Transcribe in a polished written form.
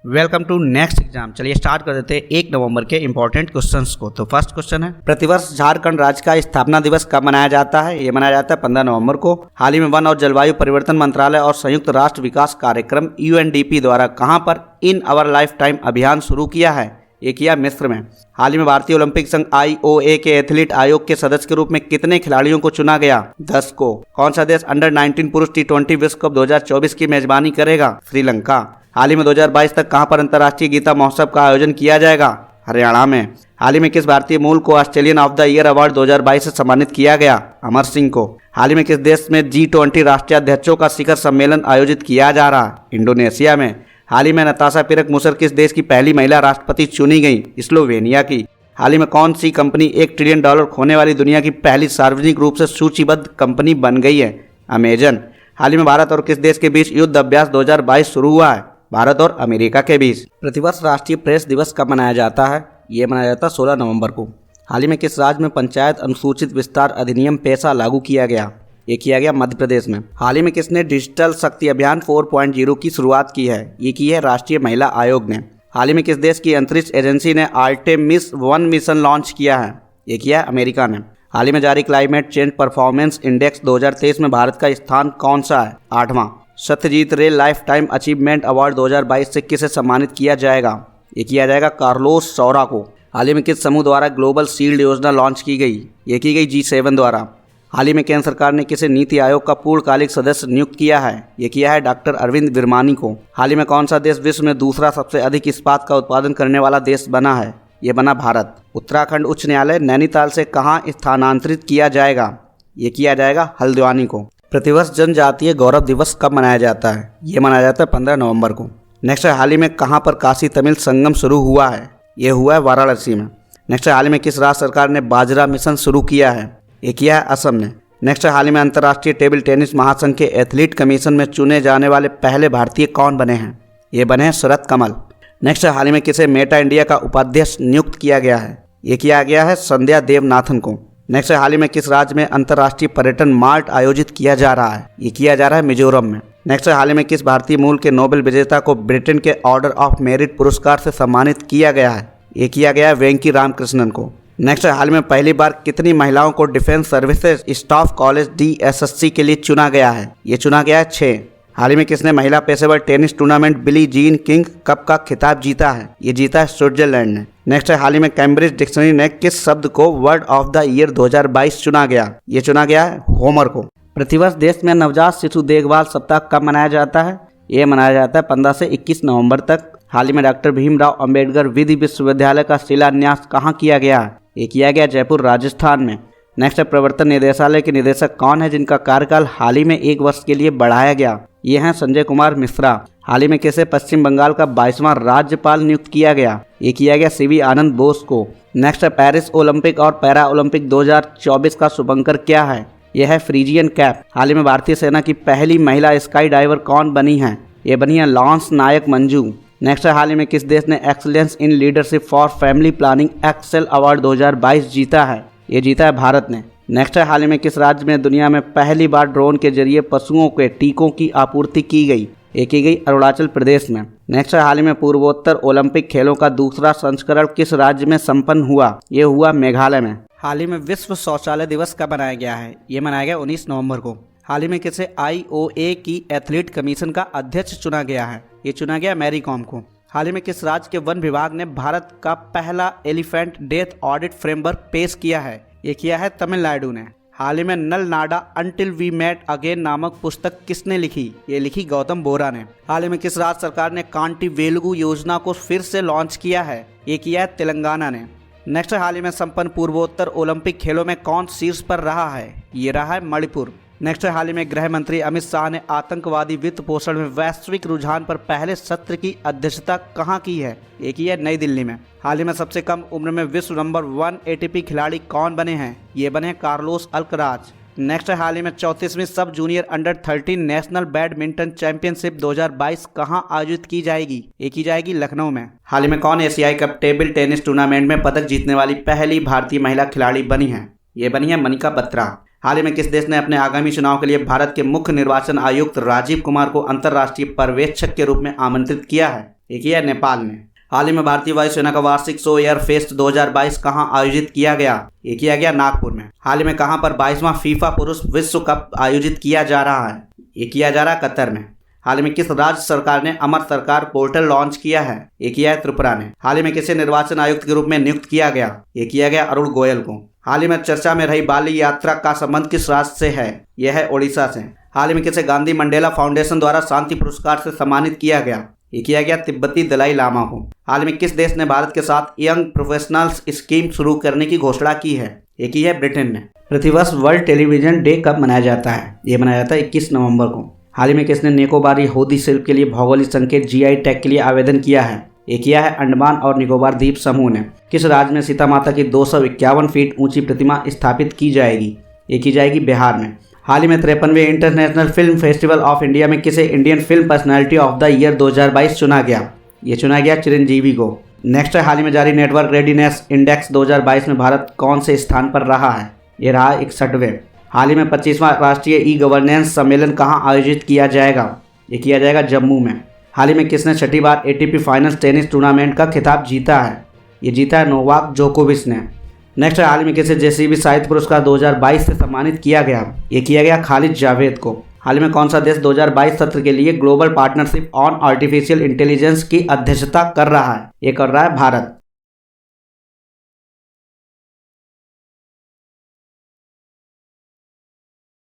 Welcome to next exam. चलिए start कर देते हैं 1 नवंबर के इंपॉर्टेंट क्वेश्चंस को। तो फर्स्ट क्वेश्चन है, प्रतिवर्ष झारखंड राज्य का स्थापना दिवस कब मनाया जाता है? ये मनाया जाता है 15 नवंबर को। हाल ही में वन और जलवायु परिवर्तन मंत्रालय और संयुक्त राष्ट्र विकास कार्यक्रम UNDP द्वारा कहां पर इन आवर लाइफ टाइम अभियान शुरू किया है? ये किया मिस्र में। हाल ही में भारतीय ओलंपिक संघ IOA के एथलीट आयोग के सदस्य के रूप में कितने खिलाड़ियों को चुना गया? 10 को। कौन सा देश अंडर 19 पुरुष T20 विश्व कप 2024 की मेजबानी करेगा? श्रीलंका। हाल ही में 2022 तक कहां पर अंतर्राष्ट्रीय गीता महोत्सव का आयोजन किया जाएगा? हरियाणा में। हाल ही में किस भारतीय मूल को Australian of the year award 2022 से सम्मानित किया गया? अमर सिंह को। हाल ही में किस देश में G20 राष्ट्रीय अध्यक्षों का शिखर सम्मेलन आयोजित किया जा रहा? इंडोनेशिया में। हाल ही में नताशा पिरक मुसर किस देश की पहली महिला राष्ट्रपति चुनी गई? स्लोवेनिया की। हाल ही में कौन सी कंपनी $1 ट्रिलियन खोने वाली दुनिया की पहली सार्वजनिक रूप से सूचीबद्ध कंपनी बन गई है? अमेजन। हाल ही में भारत और किस देश के बीच युद्ध अभ्यास 2022 शुरू हुआ है? भारत और अमेरिका के बीच। प्रतिवर्ष राष्ट्रीय प्रेस दिवस कब मनाया जाता है? ये मनाया जाता है 16 नवंबर को। हाल ही में किस राज्य में पंचायत अनुसूचित विस्तार अधिनियम पेशा लागू किया गया? ये किया गया मध्य प्रदेश में। हाल ही में किसने डिजिटल शक्ति अभियान 4.0 की शुरुआत की है? ये की है राष्ट्रीय महिला आयोग ने। हाल ही में किस देश की अंतरिक्ष एजेंसी ने आर्टेमिस 1 मिशन लॉन्च किया है? ये किया है अमेरिका ने। हाल ही में जारी क्लाइमेट चेंज परफॉर्मेंस इंडेक्स 2023 में भारत का स्थान कौन सा है? 8वां। सत्यजीत रे लाइफ टाइम अचीवमेंट अवार्ड 2022 से किसे सम्मानित किया जाएगा? ये किया जाएगा कार्लोस सौरा को। हाल ही में किस समूह द्वारा ग्लोबल शील्ड योजना लॉन्च की गई? ये की गई G7 द्वारा। हाल ही में केंद्र सरकार ने किसे नीति आयोग का पूर्णकालिक सदस्य नियुक्त किया है? ये किया है डॉक्टर अरविंद विरमानी को। हाल ही में कौन सा देश विश्व में दूसरा सबसे अधिक इस्पात का उत्पादन करने वाला देश बना है? ये बना भारत। उत्तराखंड उच्च न्यायालय नैनीताल से कहाँ स्थानांतरित किया जाएगा? ये किया जाएगा हल्द्वानी को। प्रतिवर्ष जनजातीय गौरव दिवस कब मनाया जाता है? ये मनाया जाता है 15 नवंबर को। नेक्स्ट है, हाल ही में कहाँ पर काशी तमिल संगम शुरू हुआ है? ये हुआ है वाराणसी में। नेक्स्ट है, हाल ही में किस राज्य सरकार ने बाजरा मिशन शुरू किया है? ये किया है असम ने। नेक्स्ट है, हाल ही में अंतर्राष्ट्रीय टेबल टेनिस महासंघ के एथलीट कमीशन में चुने जाने वाले पहले भारतीय कौन बने हैं? ये बने हैं शरत कमल। नेक्स्ट है, हाल ही में किसे मेटा इंडिया का उपाध्यक्ष नियुक्त किया गया है? ये किया गया है संध्या देवनाथन को। नेक्स्ट है, हाल ही में किस राज्य में अंतर्राष्ट्रीय पर्यटन मार्ट आयोजित किया जा रहा है? ये किया जा रहा है मिजोरम में। नेक्स्ट है, हाल ही में किस भारतीय मूल के नोबेल विजेता को ब्रिटेन के ऑर्डर ऑफ मेरिट पुरस्कार से सम्मानित किया गया है? ये किया गया है वेंकी रामकृष्णन को। नेक्स्ट है, हाल में पहली बार कितनी महिलाओं को defence services staff college DSSC के लिए चुना गया है? ये चुना गया है 6। हाल ही में किसने महिला पेशेवर tennis tournament Billie Jean King cup का खिताब जीता है? ये जीता है स्विट्जरलैंड ने। नेक्स्ट है, हाल ही में कैम्ब्रिज डिक्शनरी ने किस शब्द को वर्ड ऑफ द ईयर 2022 चुना गया? ये चुना गया है होमर को। प्रतिवर्ष देश में नवजात शिशु देखभाल सप्ताह कब मनाया जाता है? ये मनाया जाता है 15 से 21 नवंबर तक। हाल ही में डॉक्टर भीमराव अंबेडकर विधि विश्वविद्यालय का शिलान्यास कहाँ किया गया है? ये किया गया जयपुर राजस्थान में। नेक्स्ट है, प्रवर्तन निदेशालय के निदेशक कौन है जिनका कार्यकाल हाल ही में 1 वर्ष के लिए बढ़ाया गया? ये हैं संजय कुमार मिश्रा। हाल ही में किसे पश्चिम बंगाल का 22वां राज्यपाल नियुक्त किया गया? ये किया गया CV आनंद बोस को। नेक्स्ट है, पेरिस ओलंपिक और पैरा ओलंपिक 2024 का शुभंकर क्या है? यह है फ्रीजियन कैप। हाल ही में भारतीय सेना की पहली महिला स्काई डाइवर कौन बनी है? ये बनी है लॉन्स नायक मंजू। नेक्स्ट है, हाल ही में किस देश ने excellence in leadership for family planning excel award 2022 जीता है? ये जीता है भारत ने। नेक्स्ट है, हाल ही में किस राज्य में दुनिया में पहली बार ड्रोन के जरिए पशुओं के टीकों की आपूर्ति की गई? ये की गई अरुणाचल प्रदेश में। नेक्स्ट है, हाल ही में पूर्वोत्तर ओलंपिक खेलों का दूसरा संस्करण किस राज्य में संपन्न हुआ? ये हुआ मेघालय में। हाल ही में विश्व शौचालय दिवस कब मनाया गया है? ये मनाया गया 19 नवंबर को। हाल ही में किसे IOA की एथलीट कमीशन का अध्यक्ष चुना गया है? ये चुना गया मैरी कॉम को। हाल ही में किस राज्य के वन विभाग ने भारत का पहला एलिफेंट डेथ ऑडिट फ्रेमवर्क पेश किया है? ये किया है तमिलनाडु ने। हाल ही में नल नाडा अंटिल वी मेट अगेन नामक पुस्तक किसने लिखी? ये लिखी गौतम बोरा ने। हाल ही में किस राज्य सरकार ने कांटी वेलुगु योजना को फिर से लॉन्च किया है? ये किया है तेलंगाना ने। नेक्स्ट, हाल ही में संपन्न पूर्वोत्तर ओलंपिक खेलों में कौन शीर्ष पर रहा है? ये रहा है मणिपुर। नेक्स्ट, हाल ही में गृह मंत्री अमित शाह ने आतंकवादी वित्त पोषण में वैश्विक रुझान पर पहले सत्र की अध्यक्षता कहाँ की है? ये की है नई दिल्ली में। हाल ही में सबसे कम उम्र में विश्व नंबर 1 ATP खिलाड़ी कौन बने हैं? ये बने हैं कार्लोस अल्कराज। नेक्स्ट है, हाल ही में 34वीं sub junior under 13 national badminton championship 2022 कहाँ आयोजित की जाएगी? ये की जाएगी लखनऊ में। हाल ही में कौन एशियाई कप टेबल टेनिस टूर्नामेंट में पदक जीतने वाली पहली भारतीय महिला खिलाड़ी बनी है? ये बनी है मनिका बत्रा। हाल ही में किस देश ने अपने आगामी चुनाव के लिए भारत के मुख्य निर्वाचन आयुक्त राजीव कुमार को अंतर्राष्ट्रीय पर्यवेक्षक के रूप में आमंत्रित किया है? ये किया है नेपाल ने। हाल ही में भारतीय वायुसेना का वार्षिक शो एयर फेस्ट 2022 कहाँ आयोजित किया गया? ये किया गया नागपुर में। हाल ही में कहाँ पर 22वां फीफा पुरुष विश्व कप आयोजित किया जा रहा है? ये किया जा रहा है कतर में। हाल ही में किस राज्य सरकार ने अमर सरकार पोर्टल लॉन्च किया है? ये किया है त्रिपुरा ने। हाल ही में किसे निर्वाचन आयुक्त के रूप में नियुक्त किया गया? ये किया गया अरुण गोयल को। हाल ही में चर्चा में रही बाली यात्रा का संबंध किस राज्य से है? यह है ओडिशा से। हाल ही में किसे गांधी मंडेला फाउंडेशन द्वारा शांति पुरस्कार से सम्मानित किया गया? ये किया गया तिब्बती दलाई लामा को। हाल ही में किस देश ने भारत के साथ यंग प्रोफेशनल्स स्कीम शुरू करने की घोषणा की है? ये की है ब्रिटेन ने। प्रतिवर्ष वर्ल्ड टेलीविजन डे कब मनाया जाता है? ये मनाया जाता है 21 नवंबर को। हाल ही में किसने निकोबार यहूदी शिल्प के लिए भौगोलिक संकेत GI टैग के लिए आवेदन किया है? ये किया है अंडमान और निकोबार द्वीप समूह ने। किस राज्य में सीता माता की 251 फीट ऊंची प्रतिमा स्थापित की जाएगी? ये की जाएगी बिहार में। हाल ही में 53वें international film festival of India में किसे Indian film personality of the year 2022 चुना गया? ये चुना गया चिरंजीवी को। नेक्स्ट है, हाल ही में जारी नेटवर्क रेडीनेस इंडेक्स 2022 में भारत कौन से स्थान पर रहा है? ये रहा 61वें। हाल ही में 25वां राष्ट्रीय ई गवर्नेंस सम्मेलन कहाँ आयोजित किया जाएगा? ये किया जाएगा जम्मू में। हाल ही में किसने 6ठी बार ATP फाइनल्स टेनिस टूर्नामेंट का खिताब जीता है? ये जीता है नोवाक जोकोविच ने। नेक्स्ट है, हाल ही में किसे JCB साहित्य पुरस्कार 2022 से सम्मानित किया गया? ये किया गया खालिद जावेद को। हाल ही में कौन सा देश 2022 सत्र के लिए global partnership on artificial intelligence की अध्यक्षता कर रहा है? ये कर रहा है भारत।